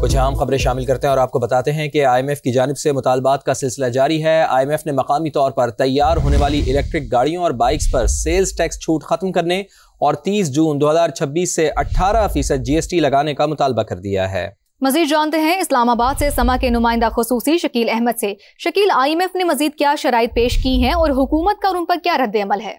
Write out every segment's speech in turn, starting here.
کچھ اہم خبریں شامل کرتے ہیں اور آپ کو بتاتے ہیں کہ آئی ایم ایف کی جانب سے مطالبات کا سلسلہ جاری ہے۔ آئی ایم ایف نے مقامی طور پر تیار ہونے والی الیکٹرک گاڑیوں اور بائکس پر سیلز ٹیکس چھوٹ ختم کرنے اور 30 جون 2026 سے 18% جی ایس ٹی لگانے کا مطالبہ کر دیا ہے۔ مزید جانتے ہیں اسلام آباد سے سما کے نمائندہ خصوصی شکیل احمد سے۔ شکیل، آئی ایم ایف نے مزید کیا شرائط پیش کی ہیں اور حکومت کا ان پر کیا رد عمل ہے؟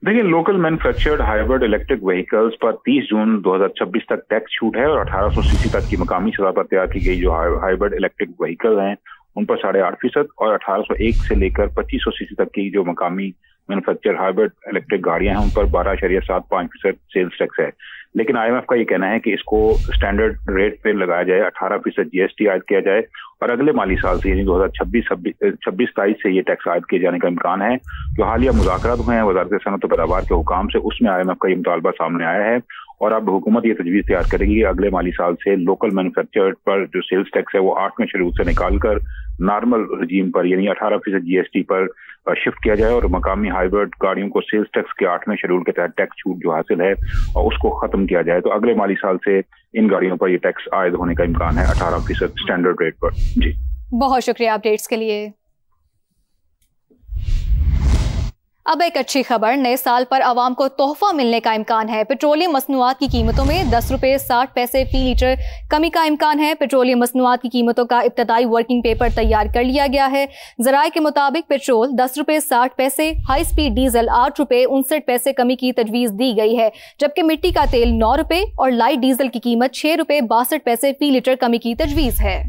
دیکھیں، local manufactured hybrid electric vehicles پر 30 جون 2026 تک ٹیکس چھوٹ ہے اور 1800 cc تک کی مقامی سطح پر تیار کی گئی جو ہائیبرڈ الیکٹرک وہیکل ہیں ان پر 8.5% اور 1801 سے لے کر 2500 cc تک کی جو مقامی مینوفیکچر ہائیبرڈ الیکٹرک گاڑیاں ہیں ان پر 12.75% سیلز ٹیکس ہے۔ لیکن آئی ایم ایف کا یہ کہنا ہے کہ اس کو اسٹینڈرڈ ریٹ پہ لگایا جائے، 18% جی ایس ٹی عائد کیا جائے اور اگلے مالی سال سے یعنی 2026-27 سے یہ ٹیکس عائد کیے جانے کا امکان ہے۔ جو حالیہ مذاکرات ہوئے ہیں وزارت صنعت و پیداوار کے حکام سے، اس میں آئی ایم ایف کا یہ مطالبہ سامنے آیا ہے اور اب حکومت یہ تجویز تیار کرے گی کہ اگلے مالی سال سے لوکل مینوفیکچرڈ پر جو سیلز ٹیکس ہے وہ 8ویں شیڈول سے نکال کر نارمل رجیم پر یعنی 18% جی ایس ٹی پر شفٹ کیا جائے اور مقامی ہائیبرڈ گاڑیوں کو سیلز ٹیکس کے 8ویں شیڈول کے تحت ٹیکس چھوٹ جو حاصل ہے اور اس کو ختم کیا جائے۔ تو اگلے مالی سال سے ان گاڑیوں پر یہ ٹیکس عائد ہونے کا امکان ہے 18% اسٹینڈرڈ ریٹ پر۔ جی بہت شکریہ اپڈیٹس کے لیے۔ اب ایک اچھی خبر، نئے سال پر عوام کو تحفہ ملنے کا امکان ہے۔ پیٹرولیم مصنوعات کی قیمتوں میں 10 روپے 60 پیسے فی لیٹر کمی کا امکان ہے۔ پیٹرولیم مصنوعات کی قیمتوں کا ابتدائی ورکنگ پیپر تیار کر لیا گیا ہے۔ ذرائع کے مطابق پیٹرول 10 روپے 60 پیسے، ہائی سپیڈ ڈیزل 8 روپے 59 پیسے کمی کی تجویز دی گئی ہے، جبکہ مٹی کا تیل 9 روپے اور لائٹ ڈیزل کی قیمت 6 روپے 62 پیسے فی لیٹر کمی کی تجویز ہے۔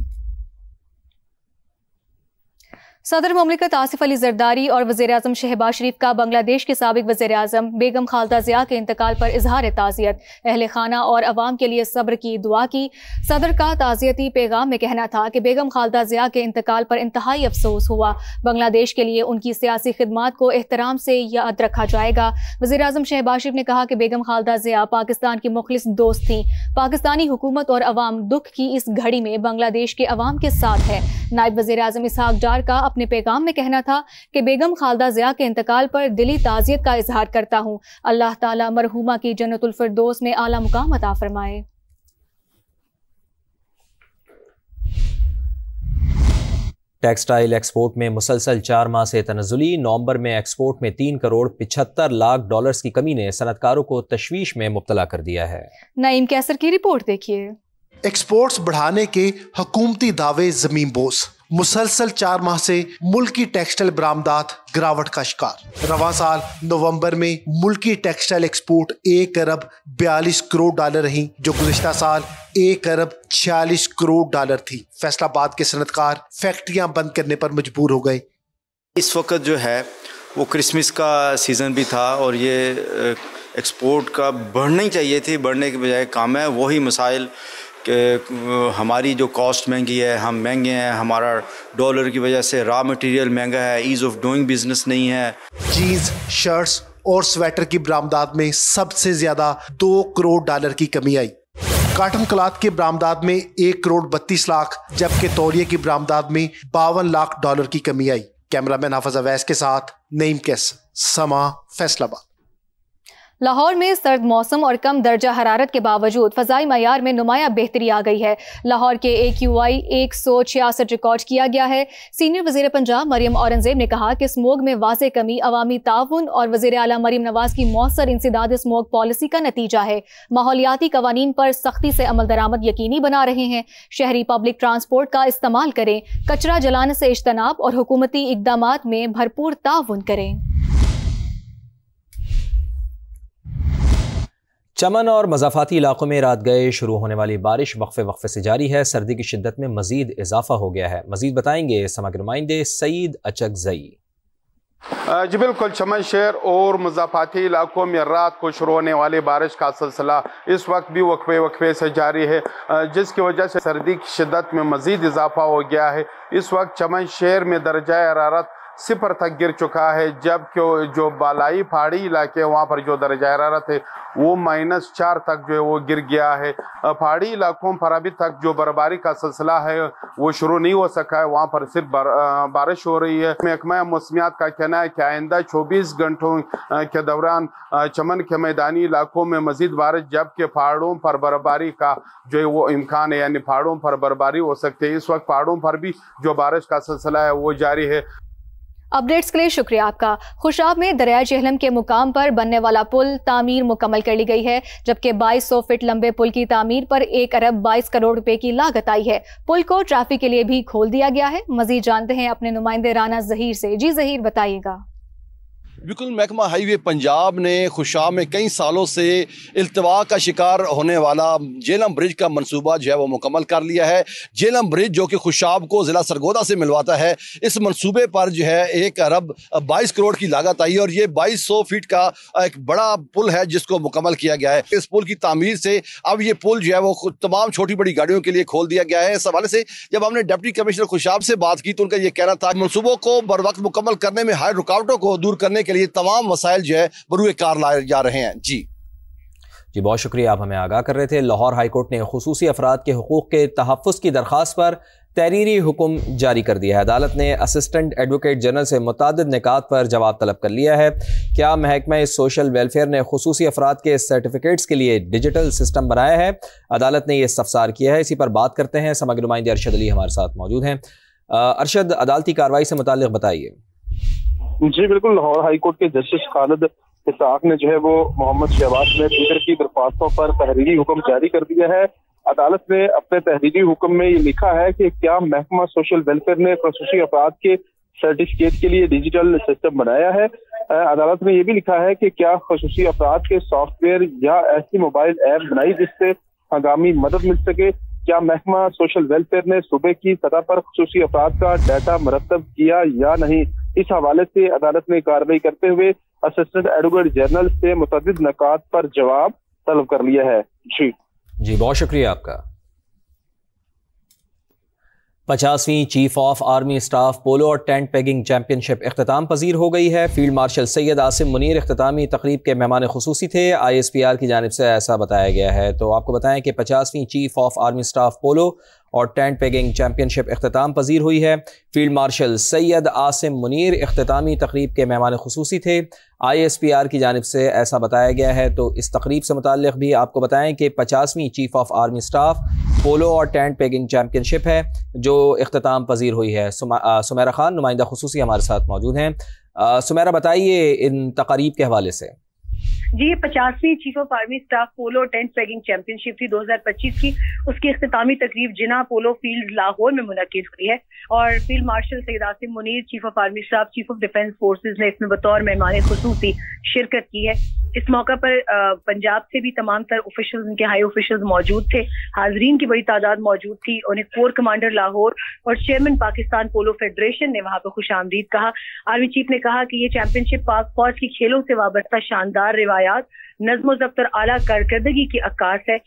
صدر مملکت آصف علی زرداری اور وزیر اعظم شہباز شریف کا بنگلہ دیش کے سابق وزیر اعظم بیگم خالدہ ضیاء کے انتقال پر اظہار تعزیت، اہل خانہ اور عوام کے لیے صبر کی دعا کی۔ صدر کا تعزیتی پیغام میں کہنا تھا کہ بیگم خالدہ ضیاء کے انتقال پر انتہائی افسوس ہوا، بنگلہ دیش کے لیے ان کی سیاسی خدمات کو احترام سے یاد رکھا جائے گا۔ وزیر اعظم شہباز شریف نے کہا کہ بیگم خالدہ ضیاء پاکستان کی مخلص دوست تھیں۔ پاکستانی حکومت اور عوام دکھ کی اس گھڑی میں بنگلہ دیش کے عوام کے ساتھ ہے۔ نائب وزیر اعظم اسحاق ڈار کا اپنے پیغام میں کہنا تھا کہ بیگم خالدہ ضیاء کے انتقال پر دلی تعزیت کا اظہار کرتا ہوں، اللہ تعالیٰ مرحومہ کی جنت الفردوس میں اعلیٰ مقام عطا فرمائے۔ ٹیکسٹائل ایکسپورٹ میں مسلسل 4 ماہ سے تنزلی، نومبر میں ایکسپورٹ میں 3 کروڑ 75 لاکھ ڈالرز کی کمی نے صنعت کاروں کو تشویش میں مبتلا کر دیا ہے۔ نعیم کیسر کی رپورٹ دیکھیے۔ ایکسپورٹس بڑھانے کے حکومتی دعوے زمین بوس، مسلسل 4 ماہ سے ملکی ٹیکسٹائل برآمدات گراوٹ کا شکار۔ رواں سال نومبر میں ملکی ٹیکسٹائل ایکسپورٹ 1 ارب 42 کروڑ ڈالر رہی، جو گزشتہ سال 1 ارب 46 کروڑ ڈالر تھی۔ فیصل آباد کے صنعت کار فیکٹریاں بند کرنے پر مجبور ہو گئے۔ اس وقت جو ہے وہ کرسمس کا سیزن بھی تھا اور یہ ایکسپورٹ کا بڑھنا ہی چاہیے تھی، بڑھنے کے بجائے کام ہے وہی مسائل کہ ہماری جو کاسٹ مہنگی ہے، ہم مہنگے ہیں، ہمارا ڈالر کی وجہ سے را مٹیریل مہنگا ہے، ایز آف ڈوئنگ بزنس نہیں ہے۔ جینز، شرٹس اور سویٹر کی برآمدات میں سب سے زیادہ 2 کروڑ ڈالر کی کمی آئی۔ کاٹن کلاتھ کے برآمدات میں 1 کروڑ 32 لاکھ، جبکہ تولیے کی برآمدات میں 52 لاکھ ڈالر کی کمی آئی۔ کیمرہ مین حافظ اویس کے ساتھ نعیم کیس، سما، فیصل آباد۔ لاہور میں سرد موسم اور کم درجہ حرارت کے باوجود فضائی معیار میں نمایاں بہتری آ گئی ہے۔ لاہور کے AQI 166 ریکارڈ کیا گیا ہے۔ سینئر وزیر پنجاب مریم اورنگزیب نے کہا کہ اسموگ میں واضح کمی عوامی تعاون اور وزیر اعلیٰ مریم نواز کی مؤثر انسداد اسموگ پالیسی کا نتیجہ ہے۔ ماحولیاتی قوانین پر سختی سے عمل درآمد یقینی بنا رہے ہیں۔ شہری پبلک ٹرانسپورٹ کا استعمال کریں، کچرا جلانے سے اجتناب اور حکومتی اقدامات میں بھرپور تعاون کریں۔ چمن اور مضافاتی علاقوں میں رات گئے شروع ہونے والی بارش وقفے سے جاری ہے، سردی کی شدت میں مزید اضافہ ہو گیا ہے۔ مزید بتائیں گے سما کے نمائندے سعید اچکزئی۔ جی بالکل، چمن شہر اور مضافاتی علاقوں میں رات کو شروع ہونے والی بارش کا سلسلہ اس وقت بھی وقفے سے جاری ہے، جس کی وجہ سے سردی کی شدت میں مزید اضافہ ہو گیا ہے۔ اس وقت چمن شہر میں درجہ حرارت 0 तक गिर चुका है, जबकि जो बालाई पहाड़ी इलाके वहाँ पर जो दर्जा हरारत है वो -4 तक जो है वो गिर गया है। पहाड़ी इलाकों पर अभी तक जो बर्फबारी का सिलसिला है वो शुरू नहीं हो सका है, वहाँ पर सिर्फ बारिश हो रही है। महकमा मौसमियात का कहना है कि आइंदा 24 घंटों के दौरान चमन के मैदानी इलाकों में मजीद बारिश, जबकि पहाड़ों पर बर्फबारी का जो है वो इम्कान है, यानी पहाड़ों पर बर्फबारी हो सकती है। इस वक्त पहाड़ों पर भी जो बारिश का सिलसिला है वो जारी है। अपडेट्स के लिए शुक्रिया आपका। खुशाब में दरिया जेहलम के मुकाम पर बनने वाला पुल तामीर मुकम्मल कर ली गई है, जबकि 2200 फीट लंबे पुल की तामीर पर 1 अरब 22 करोड़ रुपए की लागत आई है। पुल को ट्रैफिक के लिए भी खोल दिया गया है। मजीद जानते हैं अपने नुमाइंदे राना जहीर से। जी जहीर, बताइएगा। बिल्कुल, महकमा हाईवे पंजाब ने खुशाब में कई सालों से इल्तवा का शिकार होने वाला जेहलम ब्रिज का मंसूबा जो है वो मुकम्मल कर लिया है। जेहलम ब्रिज जो कि खुशाब को ज़िला सरगोदा से मिलवाता है, इस मंसूबे पर जो है 1 अरब 22 करोड़ की लागत आई और ये 2200 फीट का एक बड़ा पुल है जिसको मुकम्मल किया गया है। इस पुल की तामीर से अब ये पुल जो है वो तमाम छोटी बड़ी गाड़ियों के लिए खोल दिया गया है। इस हवाले से जब हमने डिप्टी कमिश्नर खुशाब से बात की तो उनका ये कहना था मंसूबों को बर वक्त मुकम्मल करने में हाई रुकावटों को दूर करने के लिए तमाम वसाइल जो है बरूए कार लाए जा रहे हैं। जी बहुत शुक्रिया, आप हमें आगाह कर रहे थे। लाहौर हाई कोर्ट ने खुसूसी अफराद के हुकूक के तहफ़्फ़ुज़ की दरख्वास्त पर तहरीरी हुक्म जारी कर दिया है। अदालत ने असिस्टेंट एडवोकेट जनरल से मुतादिद निकात पर जवाब तलब कर लिया है। क्या महकमा सोशल वेलफेयर ने खुसूसी अफराद के सर्टिफिकेट्स के लिए डिजिटल सिस्टम बनाया है? अदालत ने यह इस्तफसार किया है। इसी पर बात करते हैं। समग्र नुमाइंदे अरशद अली हमारे साथ मौजूद हैं। अरशद, अदालती कार्रवाई से मुताल्लिक़ बताइए। जी बिल्कुल, लाहौर हाई कोर्ट के जस्टिस खालिद इसाक ने जो है वो मोहम्मद शहबाज में ट्विटर की दरख्वास्तों पर तहरीरी हुक्म जारी कर दिया है। अदालत ने अपने तहरीरी हुक्म में ये लिखा है कि क्या महकमा सोशल वेलफेयर ने खुसूसी अफराद के सर्टिफिकेट के लिए डिजिटल सिस्टम बनाया है। अदालत ने यह भी लिखा है कि क्या खुसूसी अफराद के सॉफ्टवेयर या ऐसी मोबाइल ऐप बनाई जिससे हंगामी मदद मिल सके। क्या महकमा सोशल वेलफेयर ने सूबे की सतह पर खुसूसी अफराद का डाटा मरतब किया या नहीं। इस हवाले से अदालत ने कार्रवाई करते हुए असिस्टेंट एडवोकेट जनरल से मुतअद्दिद नकात पर जवाब तलब कर लिया है। जी बहुत शुक्रिया आपका। 50वीं चीफ ऑफ आर्मी स्टाफ पोलो और टेंट पेगिंग चैंपियनशिप इख्तिताम पजीर हो गई है। फील्ड मार्शल सैयद आसिम मुनीर इख्तितामी तकरीब के मेहमान खुसूसी थे। ISPR की जानिब से ऐसा बताया गया है। तो आपको बताएं कि 50वीं चीफ ऑफ आर्मी स्टाफ पोलो और टेंट पेगिंग चैंपियनशिप इख्तिताम पजीर हुई है। फील्ड मार्शल सैयद आसिम मुनीर इख्तितामी तकरीब के मेहमान खुसूसी थे। ISPR की जानिब से ऐसा बताया गया है। तो इस तकरीब से मुताल्लिक़ भी आपको बताएं कि 50वीं चीफ ऑफ आर्मी स्टाफ पोलो और टेंट पेगिंग चैंपियनशिप है जो इख्तिताम पजीर हुई है। सुमेरा खान नुमाइंदा खुसूसी हमारे साथ मौजूद हैं। सुमेरा, बताइए इन तकारीब के हवाले से। जी, ये 50वीं chief of army staff polo tent pegging championship थी 2025 की। उसकी इख्तितामी तकरीब जिना पोलो फील्ड लाहौर में मुनक्किद हुई है और field marshal Syed Asim Munir chief of army staff chief of defence forces ने इसमें बतौर मेहमान खुसूसी शिरकत की है। इस मौका पर पंजाब से भी तमाम तर ऑफिशियल्स, उनके हाई ऑफिशियल्स मौजूद थे। हाजरीन की बड़ी तादाद मौजूद थी। उन्हें कोर कमांडर लाहौर और चेयरमैन पाकिस्तान पोलो फेडरेशन ने वहां पर खुशामदीद कहा। आर्मी चीफ ने कहा कि ये चैंपियनशिप पाक फौज की खेलों से वाबस्ता शानदार रिवायात, नज़्म ज़ब्त और आला कारकर्दगी की अक्कास है।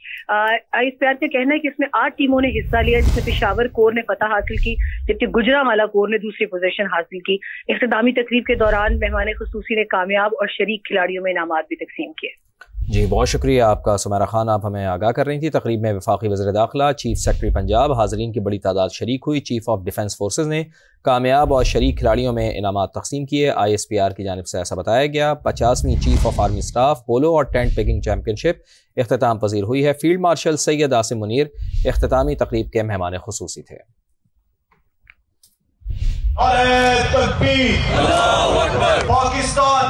ISPR का कहना है कि इसमें 8 टीमों ने हिस्सा लिया, जिसमें पेशावर कोर ने फतह हासिल की जबकि गुजरांवाला कोर ने दूसरी पोजीशन हासिल की। इख्तितामी तकरीब के दौरान मेहमान खुसूसी ने कामयाब और शरीक खिलाड़ियों में इनामात भी तकसीम किए। जी बहुत शुक्रिया आपका सुमेरा खान, आप हमें आगाह कर रही थी। तकरीब में वफाकी वज़ीर दाखिला, चीफ सेक्रेटरी पंजाब, हाज़रीन की बड़ी तादाद शरीक हुई। चीफ ऑफ डिफेंस फोर्सेज ने कामयाब और शरीक खिलाड़ियों में इनामात तकसीम किए। ISPR की जानिब से ऐसा बताया गया। 50वीं चीफ ऑफ आर्मी स्टाफ पोलो और टेंट पेगिंग चैंपियनशिप इख्तिताम पजीर हुई है। फील्ड मार्शल सैयद आसिम मुनीर इख्तितामी तकरीब के मेहमान खुसूसी थे। पाकिस्तान